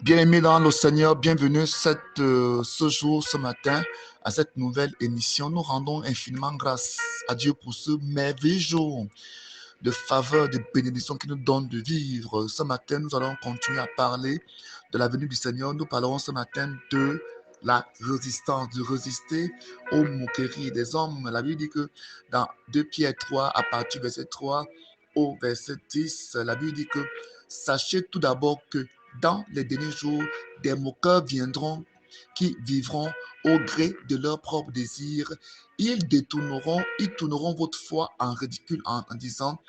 Bien-aimés dans le Seigneur, bienvenue ce jour, ce matin, à cette nouvelle émission. Nous rendons infiniment grâce à Dieu pour ce merveilleux jour de faveur, de bénédiction qu'il nous donne de vivre. Ce matin, nous allons continuer à parler de la venue du Seigneur. Nous parlerons ce matin de la résistance, de résister aux moqueries des hommes. La Bible dit que dans 2 Pierre 3, à partir du verset 3 au verset 10, la Bible dit que sachez tout d'abord que dans les derniers jours, des moqueurs viendront qui vivront au gré de leurs propres désirs. Ils tourneront votre foi en ridicule en disant,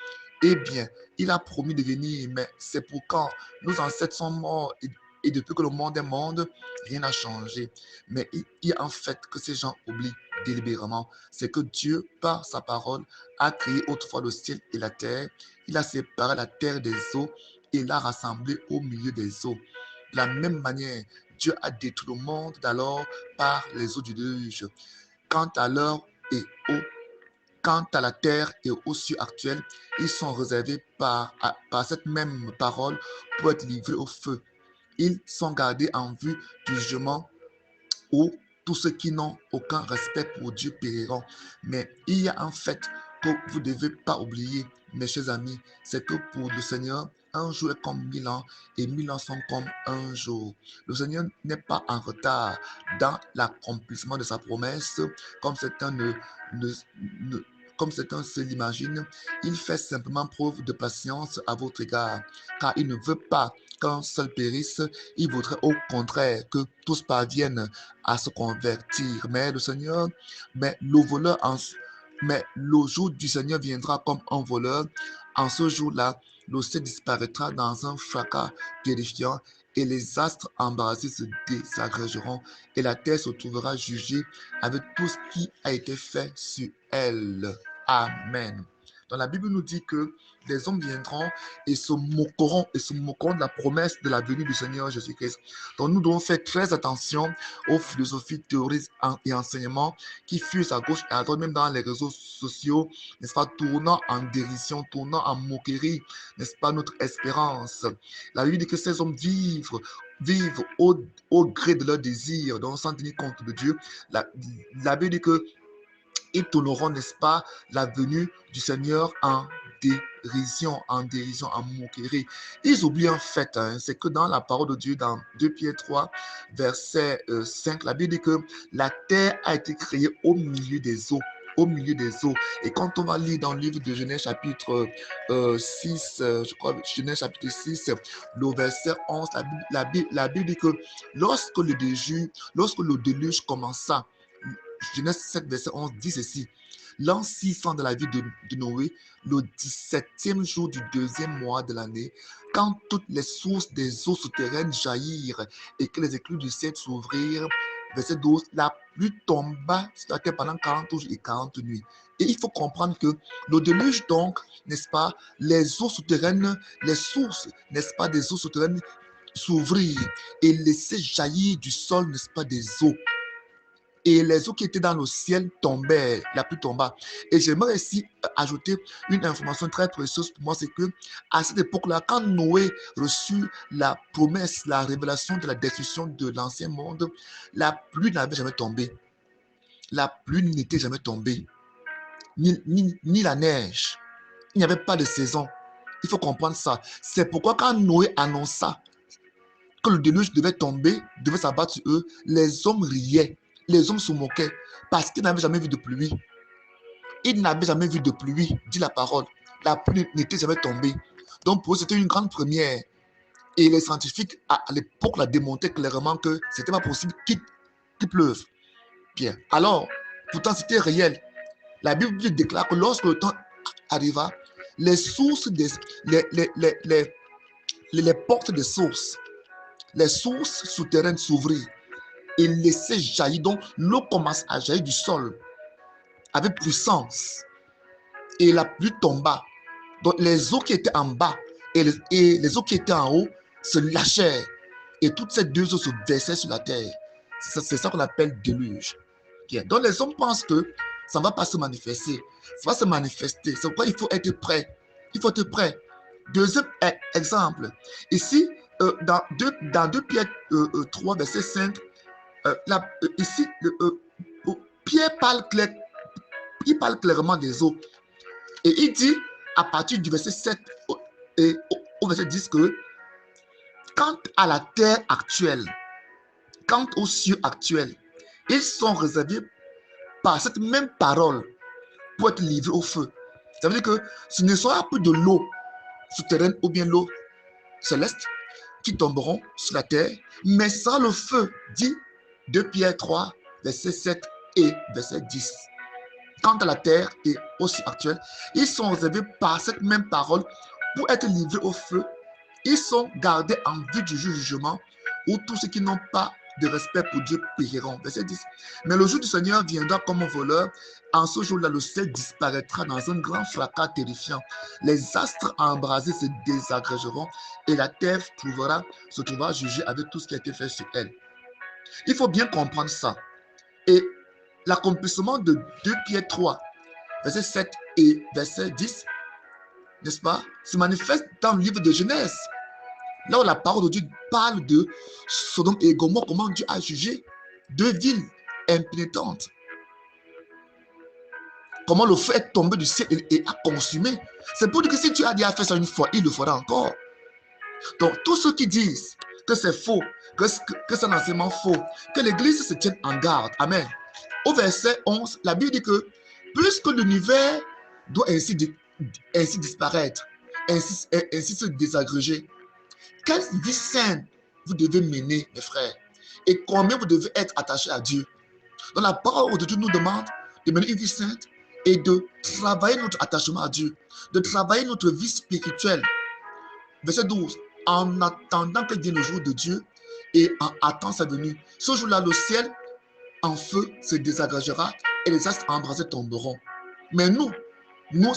eh bien, il a promis de venir, mais c'est pour quand nos ancêtres sont morts et depuis que le monde est monde, rien n'a changé. Mais il y a un fait que ces gens oublient délibérément, c'est que Dieu, par sa parole, a créé autrefois le ciel et la terre. Il a séparé la terre des eaux et l'a rassemblée au milieu des eaux. De la même manière, Dieu a détruit le monde d'alors par les eaux du déluge. Quant à l'heure et au Quant à la terre et aux cieux actuels, ils sont réservés par cette même parole pour être livrés au feu. Ils sont gardés en vue du jugement où tous ceux qui n'ont aucun respect pour Dieu périront. Mais il y a un fait que vous ne devez pas oublier, mes chers amis, c'est que pour le Seigneur, un jour est comme 1000 ans et 1000 ans sont comme un jour. Le Seigneur n'est pas en retard dans l'accomplissement de sa promesse, comme certains ne, comme certains se l'imaginent. Il fait simplement preuve de patience à votre égard, car il ne veut pas qu'un seul périsse, il voudrait au contraire que tous parviennent à se convertir. Mais le jour du Seigneur viendra comme un voleur. En ce jour-là, le ciel disparaîtra dans un fracas terrifiant et les astres embarrassés se désagrégeront et la terre se trouvera jugée avec tout ce qui a été fait sur elle. Amen. Dans la Bible nous dit que les hommes viendront et se moqueront de la promesse de la venue du Seigneur Jésus-Christ. Donc nous devons faire très attention aux philosophies, théories et enseignements qui fusent à gauche et à droite, même dans les réseaux sociaux, n'est-ce pas, tournant en dérision, tournant en moquerie, n'est-ce pas, notre espérance. La Bible dit que ces hommes vivent au gré de leurs désirs, donc sans tenir compte de Dieu. La Bible dit que ils tourneront, n'est-ce pas, la venue du Seigneur dérision, en moquerie. Ils oublient en fait, c'est que dans la parole de Dieu, dans 2 Pierre 3, verset 5, la Bible dit que la terre a été créée au milieu des eaux. Au milieu des eaux. Et quand on va lire dans le livre de Genèse chapitre 6, je crois, Genèse chapitre 6, le verset 11, la Bible dit que lorsque le déluge commença, Genèse 7, verset 11 dit ceci. L'an 600 de la vie de Noé, le 17e jour du deuxième mois de l'année, quand toutes les sources des eaux souterraines jaillirent et que les écluses du ciel s'ouvrirent, verset 12, la pluie tomba sur la terre pendant 40 jours et 40 nuits. Et il faut comprendre que le déluge, donc, n'est-ce pas, les eaux souterraines, les sources, n'est-ce pas, des eaux souterraines s'ouvrirent et laisser jaillir du sol, n'est-ce pas, des eaux. Et les eaux qui étaient dans le ciel tombaient, la pluie tomba. Et j'aimerais ici ajouter une information très précieuse pour moi, c'est que à cette époque-là, quand Noé reçut la promesse, la révélation de la destruction de l'ancien monde, la pluie n'avait jamais tombé. La pluie n'était jamais tombée, ni la neige. Il n'y avait pas de saison. Il faut comprendre ça. C'est pourquoi quand Noé annonça que le déluge devait tomber, devait s'abattre sur eux, les hommes riaient, les hommes se moquaient, parce qu'ils n'avaient jamais vu de pluie. Ils n'avaient jamais vu de pluie, dit la parole. La pluie n'était jamais tombée. Donc pour eux, c'était une grande première. Et les scientifiques, à l'époque, l'ont démontré clairement que ce n'était pas possible qu'il pleuve. Bien. Alors, pourtant, c'était réel. La Bible déclare que lorsque le temps arriva, les sources, les portes des sources, les sources souterraines s'ouvrirent et laissaient jaillir. Donc, l'eau commence à jaillir du sol avec puissance. Et la pluie tomba. Donc, les eaux qui étaient en bas et les eaux qui étaient en haut se lâchèrent. Et toutes ces deux eaux se versaient sur la terre. C'est ça qu'on appelle déluge. Bien. Donc, les hommes pensent que ça ne va pas se manifester. Ça va se manifester. C'est pourquoi il faut être prêt. Il faut être prêt. Deuxième exemple. Ici, dans 2 Pierre 3, verset 5, ici, Pierre parle, il parle clairement des eaux. Et il dit, à partir du verset 7 et au verset 10, que quant à la terre actuelle, quant aux cieux actuels, ils sont réservés par cette même parole pour être livrés au feu. Ça veut dire que ce ne sera plus de l'eau souterraine ou bien l'eau céleste qui tomberont sur la terre, mais sans le feu, dit 2 Pierre 3, verset 7 et verset 10. Quant à la terre et aux cieux actuels, ils sont réservés par cette même parole pour être livrés au feu. Ils sont gardés en vue du jugement où tous ceux qui n'ont pas de respect pour Dieu périront. Verset 10. Mais le jour du Seigneur viendra comme un voleur. En ce jour-là, le ciel disparaîtra dans un grand fracas terrifiant. Les astres embrasés se désagrégeront et la terre se trouvera jugée avec tout ce qui a été fait sur elle. Il faut bien comprendre ça. Et l'accomplissement de 2 Pierre 3, verset 7 et verset 10, n'est-ce pas, se manifeste dans le livre de Genèse. Là où la parole de Dieu parle de Sodome et Gomorrhe, comment Dieu a jugé 2 villes impénitentes. Comment le feu est tombé du ciel et a consumé. C'est pour dire que si tu as déjà fait ça une fois, il le fera encore. Donc, tous ceux qui disent que c'est faux, que c'est un enseignement faux, que l'Église se tienne en garde. Amen. Au verset 11, la Bible dit que puisque l'univers doit ainsi disparaître, ainsi se désagréger, quelle vie sainte vous devez mener, mes frères, et combien vous devez être attachés à Dieu. Donc la parole de Dieu nous demande de mener une vie sainte et de travailler notre attachement à Dieu, de travailler notre vie spirituelle. Verset 12. En attendant que vienne le jour de Dieu et en attendant sa venue, ce jour-là, le ciel en feu se désagrégera et les astres embrasés tomberont. Mais nous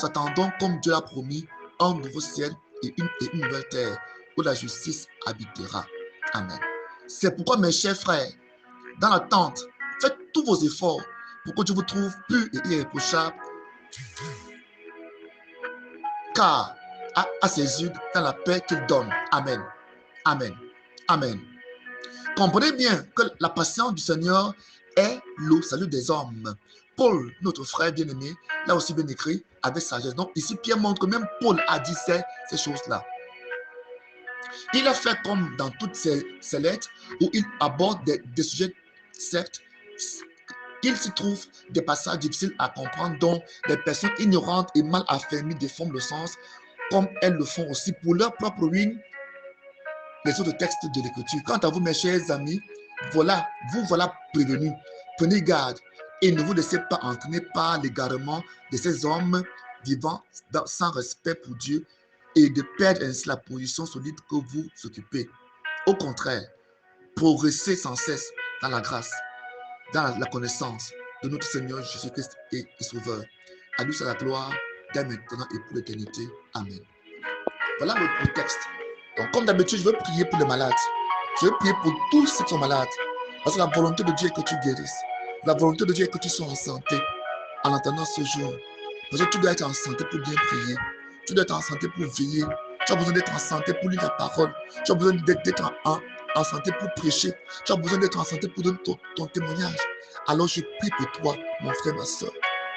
attendons, comme Dieu l'a promis, un nouveau ciel et une nouvelle terre où la justice habitera. Amen. C'est pourquoi, mes chers frères, dans l'attente, faites tous vos efforts pour que Dieu vous trouve pur et irréprochable, car à ses yeux, dans la paix qu'il donne. Amen. Amen. Amen. Comprenez bien que la patience du Seigneur est le salut des hommes. Paul, notre frère bien-aimé, l'a aussi bien écrit avec sagesse. Donc ici, Pierre montre que même Paul a dit ces choses-là. Il a fait comme dans toutes ses lettres où il aborde des sujets, certes, il s'y trouve des passages difficiles à comprendre dont les personnes ignorantes et mal affermies déforment le sens, comme elles le font aussi pour leur propre ruine, les autres textes de l'Écriture. Quant à vous, mes chers amis, vous voilà prévenus. Prenez garde et ne vous laissez pas entraîner par l'égarement de ces hommes vivant sans respect pour Dieu et de perdre ainsi la position solide que vous occupez. Au contraire, progressez sans cesse dans la grâce, dans la connaissance de notre Seigneur Jésus-Christ et Sauveur. À lui, c'est la gloire, dès maintenant et pour l'éternité. Amen. Voilà le texte. Donc, comme d'habitude, je veux prier pour les malades. Je veux prier pour tous ceux qui sont malades. Parce que la volonté de Dieu est que tu guérisses. La volonté de Dieu est que tu sois en santé en attendant ce jour. Parce que tu dois être en santé pour bien prier. Tu dois être en santé pour veiller. Tu as besoin d'être en santé pour lire la parole. Tu as besoin d'être en santé pour prêcher. Tu as besoin d'être en santé pour donner ton témoignage. Alors je prie pour toi, mon frère, ma soeur,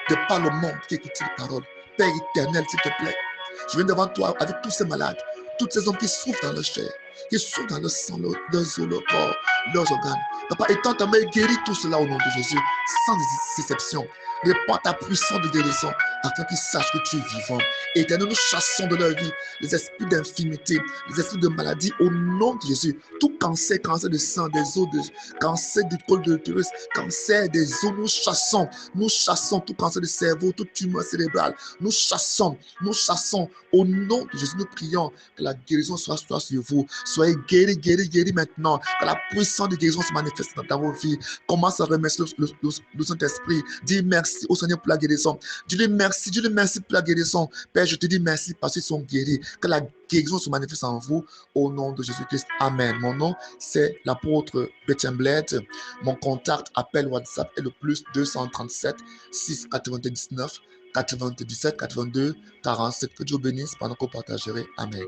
de par le monde qui écoute cette parole. Père éternel, s'il te plaît, je viens devant toi avec tous ces malades, toutes ces hommes qui souffrent dans leur chair, qui souffrent dans leur sang, leurs os, leur corps, leurs organes. Papa, étends ta main et guéris tout cela au nom de Jésus, sans exception. Répands ta puissance de guérison afin qu'ils sachent que tu es vivant. Éternel, nous chassons de leur vie les esprits d'infimité, les esprits de maladie au nom de Jésus. Tout cancer de sang, des os, cancer du col de l'utérus, cancer des os, nous chassons tout cancer de cerveau, toute tumeur cérébrale. Nous chassons au nom de Jésus. Nous prions que la guérison soit sur vous. Soyez guéris maintenant. Que la puissance de guérison se manifeste dans vos vies. Commence à remercier le Saint-Esprit. Dis merci au Seigneur pour la guérison. Dis-lui merci pour la guérison. Père, je te dis merci parce qu'ils sont guéris. Que la guérison se manifeste en vous au nom de Jésus-Christ. Amen. Mon nom, c'est l'apôtre Bétien Bled. Mon contact, appel WhatsApp est le plus 237 699 97 82 47. Que Dieu bénisse pendant que vous partagerez. Amen.